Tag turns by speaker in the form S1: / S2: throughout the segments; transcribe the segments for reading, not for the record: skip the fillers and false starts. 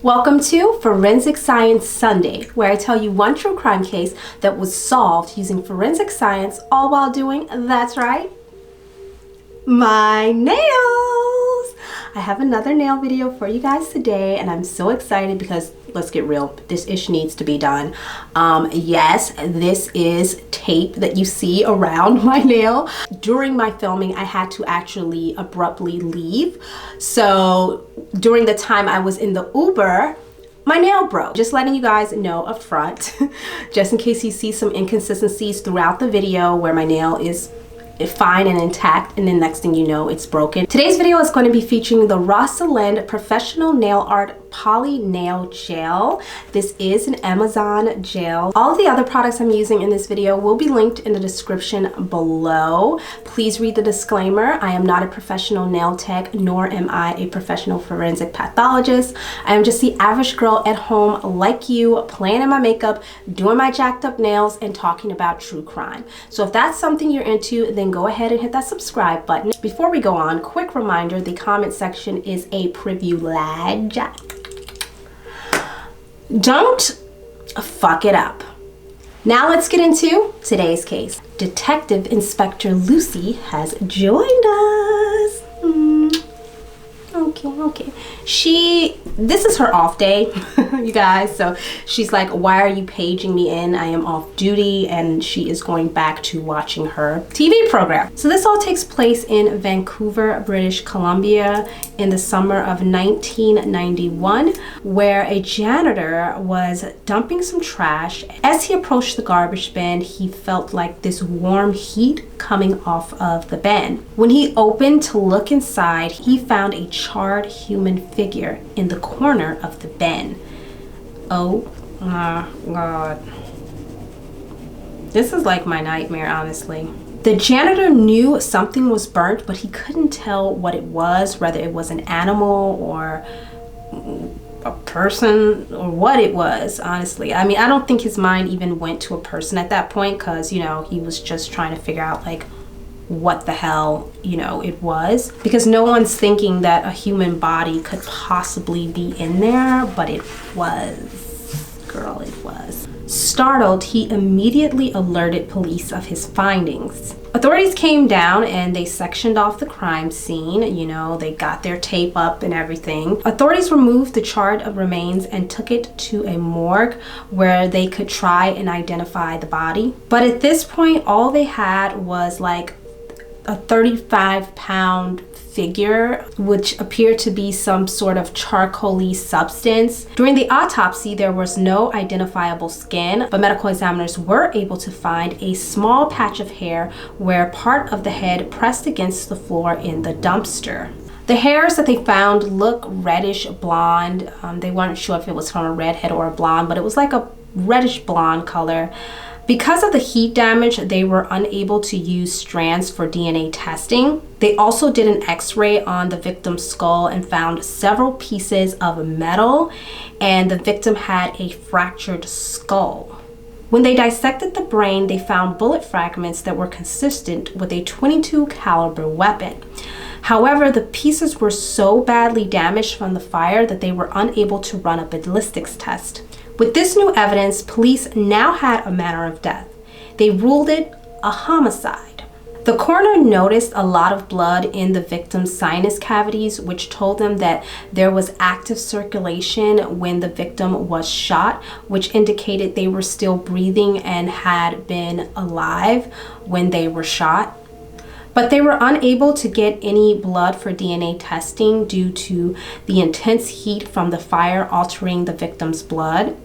S1: Welcome to Forensic Science Sunday, where I tell you one true crime case that was solved using forensic science, all while doing, that's right, my nails. I have another nail video for you guys today, and I'm so excited because, let's get real, this ish needs to be done. Yes, this is tape that you see around my nail. During my filming, I had to actually abruptly leave. So during the time I was in the Uber, my nail broke. Just letting you guys know up front, just in case you see some inconsistencies throughout the video where my nail is fine and intact, and then next thing you know, it's broken. Today's video is going to be featuring the Rosalind Professional Nail Art Poly Nail Gel. This is an Amazon gel. All of the other products I'm using in this video will be linked in the description below. Please read the disclaimer. I am not a professional nail tech, nor am I a professional forensic pathologist. I am just the average girl at home like you, playing my makeup, doing my jacked up nails, and talking about true crime. So if that's something you're into, then go ahead and hit that subscribe button. Before we go on, quick reminder, the comment section is a privilege. Don't fuck it up. Now let's get into today's case. Detective Inspector Lucy has joined us. Okay. This is her off day, you guys. So she's like, why are you paging me in? I am off duty, and she is going back to watching her TV program. So this all takes place in Vancouver, British Columbia in the summer of 1991, where a janitor was dumping some trash. As he approached the garbage bin, he felt like this warm heat coming off of the bin. When he opened to look inside, he found a charred human figure in the corner of the bin. Oh my God. This is like my nightmare, honestly. The janitor knew something was burnt, but he couldn't tell what it was, whether it was an animal or a person or what it was, honestly. I mean, I don't think his mind even went to a person at that point, because, you know, he was just trying to figure out like what the hell, you know, it was, because no one's thinking that a human body could possibly be in there, but it was. Girl, it was. Startled, he immediately alerted police of his findings. Authorities came down and they sectioned off the crime scene. You know, they got their tape up and everything. Authorities removed the charred remains and took it to a morgue where they could try and identify the body. But at this point, all they had was like a 35-pound figure, which appeared to be some sort of charcoal-y substance. During the autopsy, there was no identifiable skin, but medical examiners were able to find a small patch of hair where part of the head pressed against the floor in the dumpster. The hairs that they found look reddish blonde. They weren't sure if it was from a redhead or a blonde, but it was like a reddish blonde color. Because of the heat damage, they were unable to use strands for DNA testing. They also did an X-ray on the victim's skull and found several pieces of metal, and the victim had a fractured skull. When they dissected the brain, they found bullet fragments that were consistent with a .22 caliber weapon. However, the pieces were so badly damaged from the fire that they were unable to run a ballistics test. With this new evidence, police now had a manner of death. They ruled it a homicide. The coroner noticed a lot of blood in the victim's sinus cavities, which told them that there was active circulation when the victim was shot, which indicated they were still breathing and had been alive when they were shot. But they were unable to get any blood for DNA testing due to the intense heat from the fire altering the victim's blood.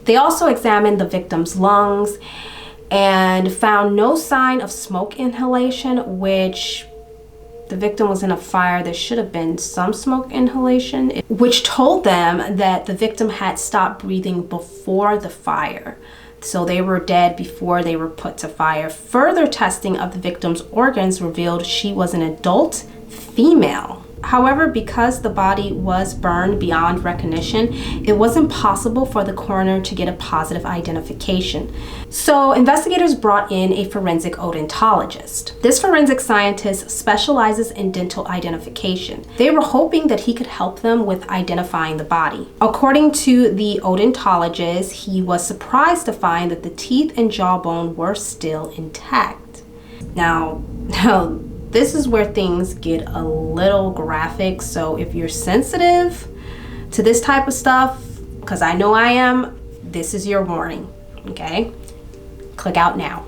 S1: They also examined the victim's lungs and found no sign of smoke inhalation, which the victim was in a fire. There should have been some smoke inhalation, which told them that the victim had stopped breathing before the fire. So they were dead before they were put to fire. Further testing of the victim's organs revealed she was an adult female. However, because the body was burned beyond recognition, it wasn't possible for the coroner to get a positive identification. So investigators brought in a forensic odontologist. This forensic scientist specializes in dental identification. They were hoping that he could help them with identifying the body. According to the odontologist, he was surprised to find that the teeth and jawbone were still intact. Now, this is where things get a little graphic, so if you're sensitive to this type of stuff, because I know I am, this is your warning, okay? Click out now.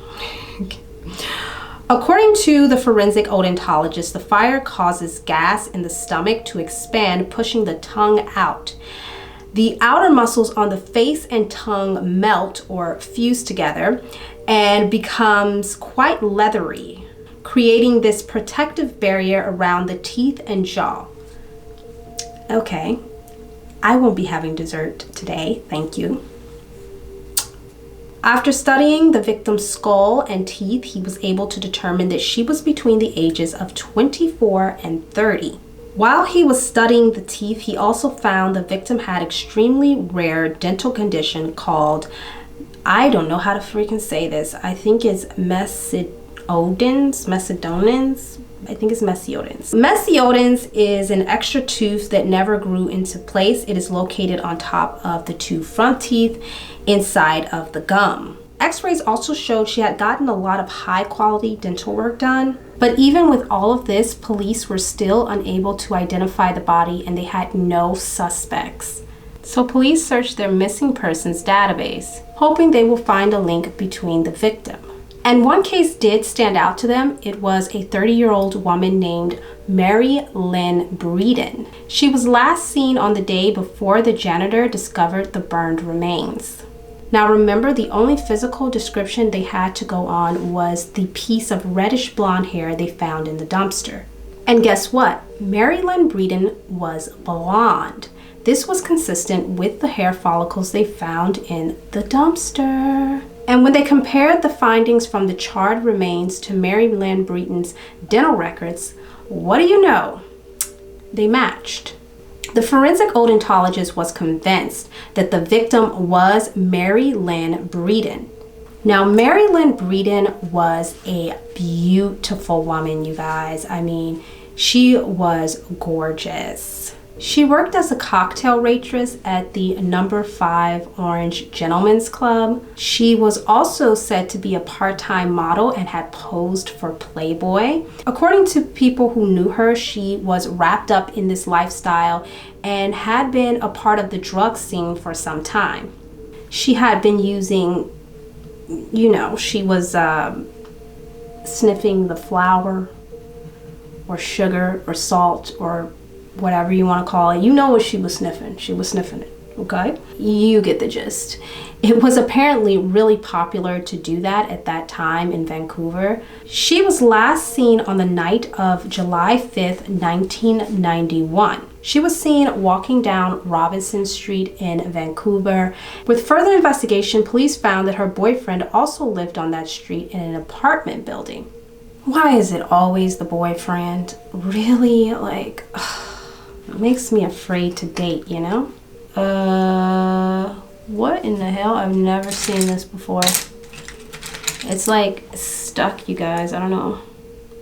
S1: According to the forensic odontologist, the fire causes gas in the stomach to expand, pushing the tongue out. The outer muscles on the face and tongue melt or fuse together and becomes quite leathery, creating this protective barrier around the teeth and jaw. Okay, I won't be having dessert today, thank you. After studying the victim's skull and teeth, he was able to determine that she was between the ages of 24 and 30. While he was studying the teeth, he also found the victim had extremely rare dental condition called, I don't know how to freaking say this, I think it's Mesiodens. I think it's Mesiodens. Mesiodens is an extra tooth that never grew into place. It is located on top of the two front teeth inside of the gum. X-rays also showed she had gotten a lot of high quality dental work done. But even with all of this, police were still unable to identify the body and they had no suspects. So police searched their missing persons database, hoping they will find a link between the victim. And one case did stand out to them. It was a 30-year-old woman named Mary-Lynn Breeden. She was last seen on the day before the janitor discovered the burned remains. Now remember, the only physical description they had to go on was the piece of reddish blonde hair they found in the dumpster. And guess what? Mary-Lynn Breeden was blonde. This was consistent with the hair follicles they found in the dumpster. And when they compared the findings from the charred remains to Mary-Lynn Breeden's dental records, what do you know? They matched. The forensic odontologist was convinced that the victim was Mary-Lynn Breeden. Now, Mary-Lynn Breeden was a beautiful woman, you guys. I mean, she was gorgeous. She worked as a cocktail waitress at the No. 5 Orange Gentlemen's Club. She was also said to be a part-time model and had posed for Playboy. According to people who knew her, she was wrapped up in this lifestyle and had been a part of the drug scene for some time. She had been using, she was sniffing the flour or sugar or salt or whatever you want to call it. You know what she was sniffing. She was sniffing it, okay? You get the gist. It was apparently really popular to do that at that time in Vancouver. She was last seen on the night of July 5th, 1991. She was seen walking down Robinson Street in Vancouver. With further investigation, police found that her boyfriend also lived on that street in an apartment building. Why is it always the boyfriend? Really? It makes me afraid to date, what in the hell? I've never seen this before. It's stuck, you guys. I don't know.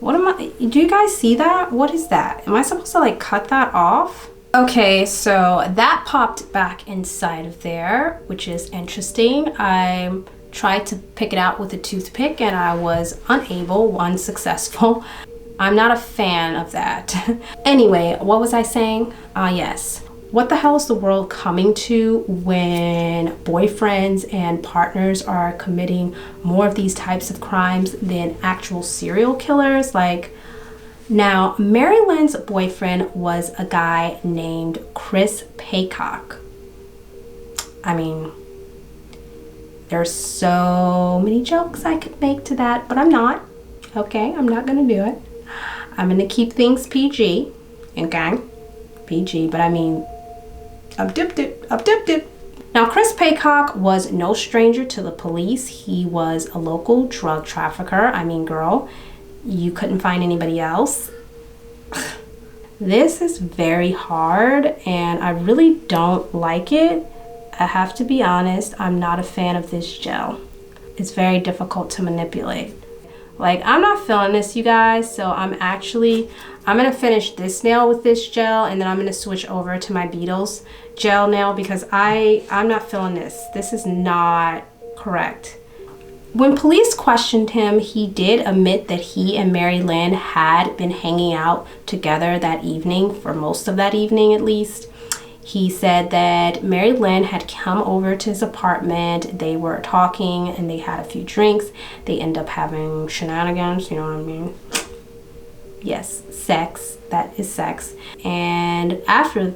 S1: Do you guys see that? What is that? Am I supposed to cut that off? Okay, so that popped back inside of there, which is interesting. I tried to pick it out with a toothpick and I was unsuccessful. I'm not a fan of that. Anyway, what was I saying? Yes. What the hell is the world coming to when boyfriends and partners are committing more of these types of crimes than actual serial killers? Now, Mary-Lynn's boyfriend was a guy named Chris Paycock. I mean, there's so many jokes I could make to that, but I'm not. Okay, I'm not gonna do it. I'm gonna keep things PG, okay? PG, but I mean, I've dipped it. Now, Chris Paycock was no stranger to the police. He was a local drug trafficker. I mean, girl, you couldn't find anybody else. This is very hard and I really don't like it. I have to be honest, I'm not a fan of this gel. It's very difficult to manipulate. Like, I'm not feeling this, you guys, so I'm gonna finish this nail with this gel, and then I'm gonna switch over to my Beetles gel nail because I'm not feeling this. This is not correct. When police questioned him, he did admit that he and Mary-Lynn had been hanging out together that evening, for most of that evening at least. He said that Mary-Lynn had come over to his apartment, they were talking and they had a few drinks. They end up having shenanigans, you know what I mean? Yes, sex, that is sex. And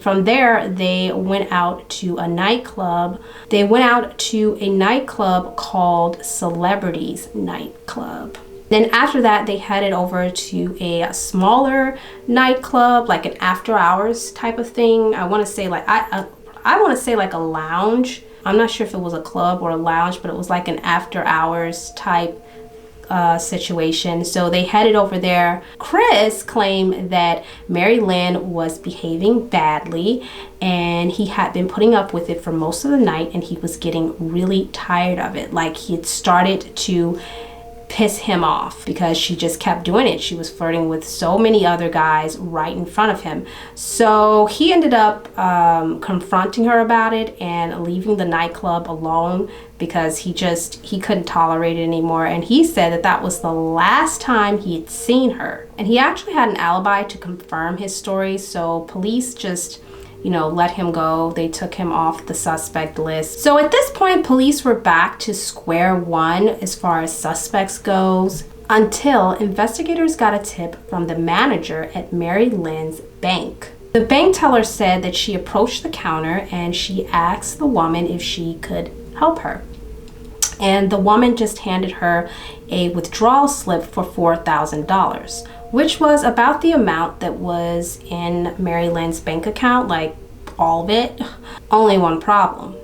S1: from there, they went out to a nightclub. They went out to a nightclub called Celebrities Nightclub. Then after that, they headed over to a smaller nightclub, like an after hours type of thing. I want to say like, I want to say like a lounge. I'm not sure if it was a club or a lounge, but it was like an after hours type situation. So they headed over there. Chris claimed that Mary-Lynn was behaving badly and he had been putting up with it for most of the night and he was getting really tired of it. Like, he had started to piss him off because she just kept doing it. She was flirting with so many other guys right in front of him. So he ended up confronting her about it and leaving the nightclub alone because he couldn't tolerate it anymore. And he said that that was the last time he had seen her. And he actually had an alibi to confirm his story. So police just, you know, let him go. They took him off the suspect list. So at this point, police were back to square one as far as suspects goes, until investigators got a tip from the manager at Mary-Lynn's bank. The bank teller said that she approached the counter and she asked the woman if she could help her. And the woman just handed her a withdrawal slip for $4,000. Which was about the amount that was in Mary-Lynn's bank account, like all of it. Only one problem.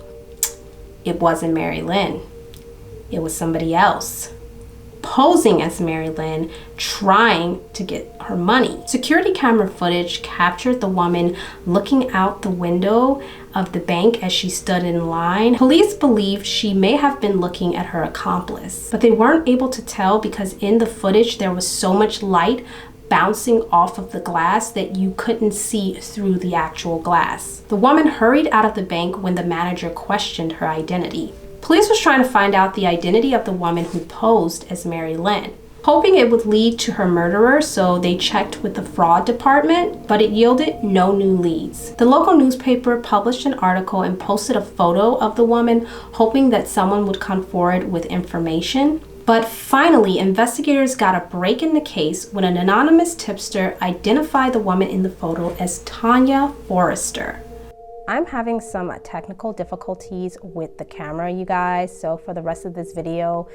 S1: It wasn't Mary-Lynn. It was somebody else, posing as Mary-Lynn, trying to get her money. Security camera footage captured the woman looking out the window of the bank as she stood in line. Police believed she may have been looking at her accomplice, but they weren't able to tell because in the footage there was so much light bouncing off of the glass that you couldn't see through the actual glass. The woman hurried out of the bank when the manager questioned her identity. Police was trying to find out the identity of the woman who posed as Mary-Lynn, hoping it would lead to her murderer, so they checked with the fraud department, but it yielded no new leads. The local newspaper published an article and posted a photo of the woman, hoping that someone would come forward with information. But finally, investigators got a break in the case when an anonymous tipster identified the woman in the photo as Tanya Forrester. I'm having some technical difficulties with the camera, you guys, so for the rest of this video,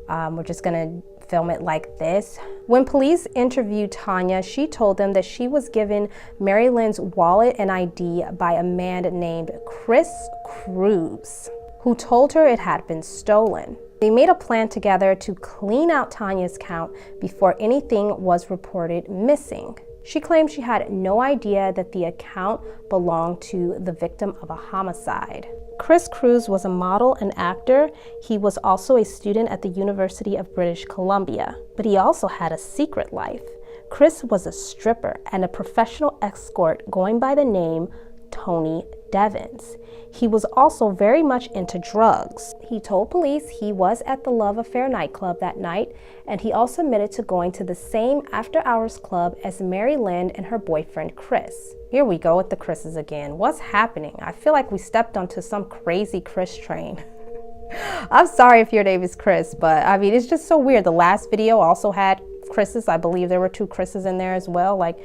S1: we're just gonna film it like this. When police interviewed Tanya, she told them that she was given Mary-Lynn's wallet and ID by a man named Chris Cruz, who told her it had been stolen. They made a plan together to clean out Tanya's account before anything was reported missing. She claimed she had no idea that the account belonged to the victim of a homicide. Chris Cruz was a model and actor. He was also a student at the University of British Columbia, but he also had a secret life. Chris was a stripper and a professional escort going by the name Tony Devins. He was also very much into drugs. He told police he was at the Love Affair nightclub that night, and he also admitted to going to the same after-hours club as Mary-Lynn and her boyfriend Chris. Here we go with the Chris's again. What's happening? I feel like we stepped onto some crazy Chris train. I'm sorry if your name is Chris, but I mean, it's just so weird. The last video also had Chris's. I believe there were 2 Chris's in there as well. Like,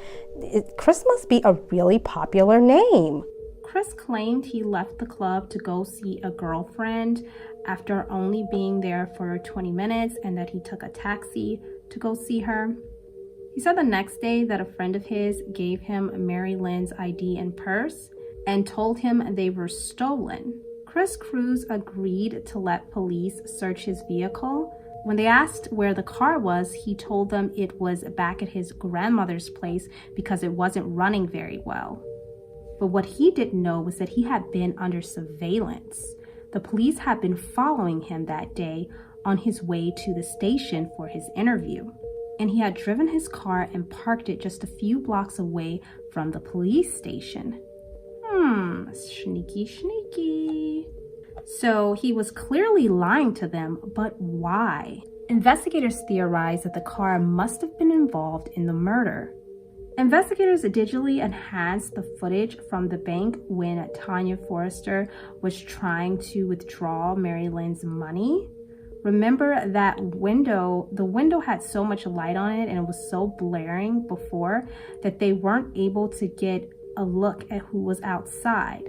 S1: Chris must be a really popular name. Chris claimed he left the club to go see a girlfriend after only being there for 20 minutes and that he took a taxi to go see her. He said the next day that a friend of his gave him Mary-Lynn's ID and purse and told him they were stolen. Chris Cruz agreed to let police search his vehicle, When they asked where the car was, he told them it was back at his grandmother's place because it wasn't running very well. But what he didn't know was that he had been under surveillance. The police had been following him that day on his way to the station for his interview. And he had driven his car and parked it just a few blocks away from the police station. Sneaky. So he was clearly lying to them, but why? Investigators theorized that the car must have been involved in the murder. Investigators digitally enhanced the footage from the bank when Tanya Forrester was trying to withdraw Mary-Lynn's money. Remember that window, the window had so much light on it and it was so blaring before that they weren't able to get a look at who was outside.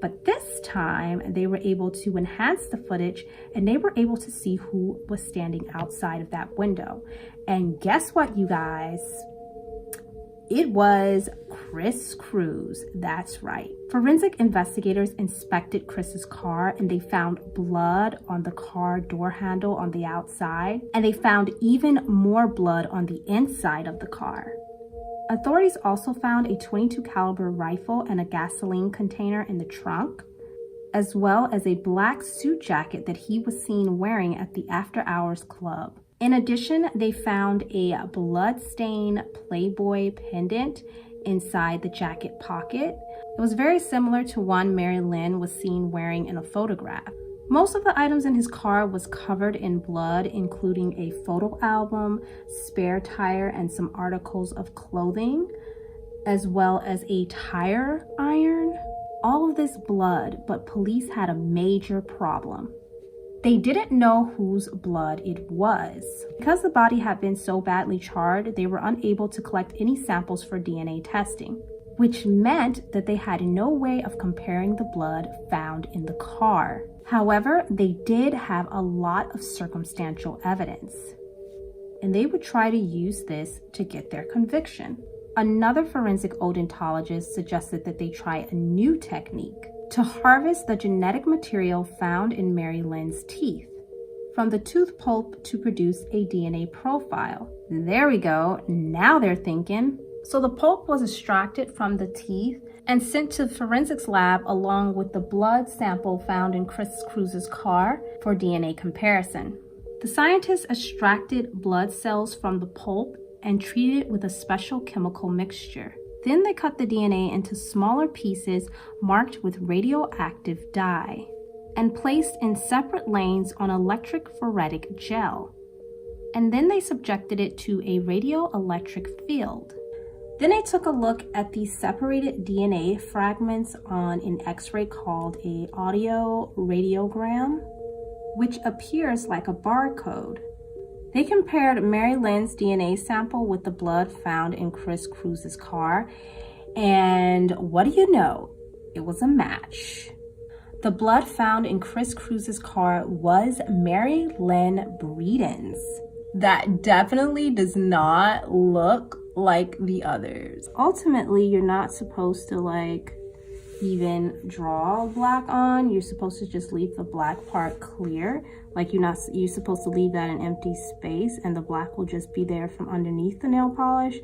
S1: But this time they were able to enhance the footage and they were able to see who was standing outside of that window. And guess what, you guys? It was Chris Cruz. That's right. Forensic investigators inspected Chris's car and they found blood on the car door handle on the outside, and they found even more blood on the inside of the car. Authorities also found a .22 caliber rifle and a gasoline container in the trunk, as well as a black suit jacket that he was seen wearing at the After Hours Club. In addition, they found a blood-stained Playboy pendant inside the jacket pocket. It was very similar to one Mary-Lynn was seen wearing in a photograph. Most of the items in his car was covered in blood, including a photo album, spare tire, and some articles of clothing, as well as a tire iron. All of this blood, but police had a major problem. They didn't know whose blood it was. Because the body had been so badly charred, they were unable to collect any samples for DNA testing, which meant that they had no way of comparing the blood found in the car. However, they did have a lot of circumstantial evidence, and they would try to use this to get their conviction. Another forensic odontologist suggested that they try a new technique to harvest the genetic material found in Mary-Lynn's teeth from the tooth pulp to produce a DNA profile. There we go. Now they're thinking. So the pulp was extracted from the teeth and sent to the forensics lab along with the blood sample found in Chris Cruz's car for DNA comparison. The scientists extracted blood cells from the pulp and treated it with a special chemical mixture. Then they cut the DNA into smaller pieces marked with radioactive dye and placed in separate lanes on electrophoretic gel. And then they subjected it to a radioelectric field. Then they took a look at the separated DNA fragments on an X-ray called an audio radiogram, which appears like a barcode. They compared Mary-Lynn's DNA sample with the blood found in Chris Cruz's car, and what do you know? It was a match. The blood found in Chris Cruz's car was Mary-Lynn Breeden's. That definitely does not look like the others. Ultimately, you're not supposed to even draw black on. You're supposed to just leave the black part clear. You're supposed to leave that an empty space and the black will just be there from underneath the nail polish,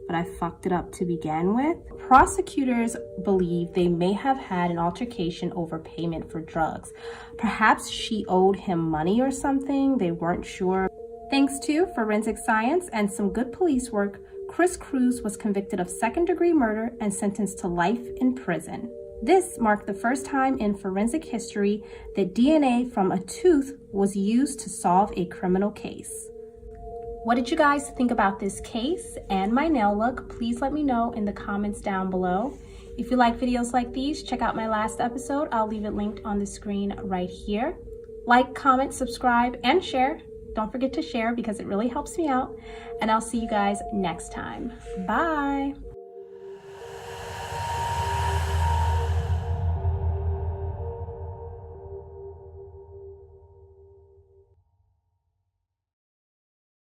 S1: but I fucked it up to begin with. Prosecutors believe they may have had an altercation over payment for drugs. Perhaps she owed him money or something, they weren't sure. Thanks to forensic science and some good police work, Chris Cruz was convicted of second-degree murder and sentenced to life in prison. This marked the first time in forensic history that DNA from a tooth was used to solve a criminal case. What did you guys think about this case and my nail look? Please let me know in the comments down below. If you like videos like these, check out my last episode. I'll leave it linked on the screen right here. Like, comment, subscribe, and share. Don't forget to share because it really helps me out. And I'll see you guys next time. Bye.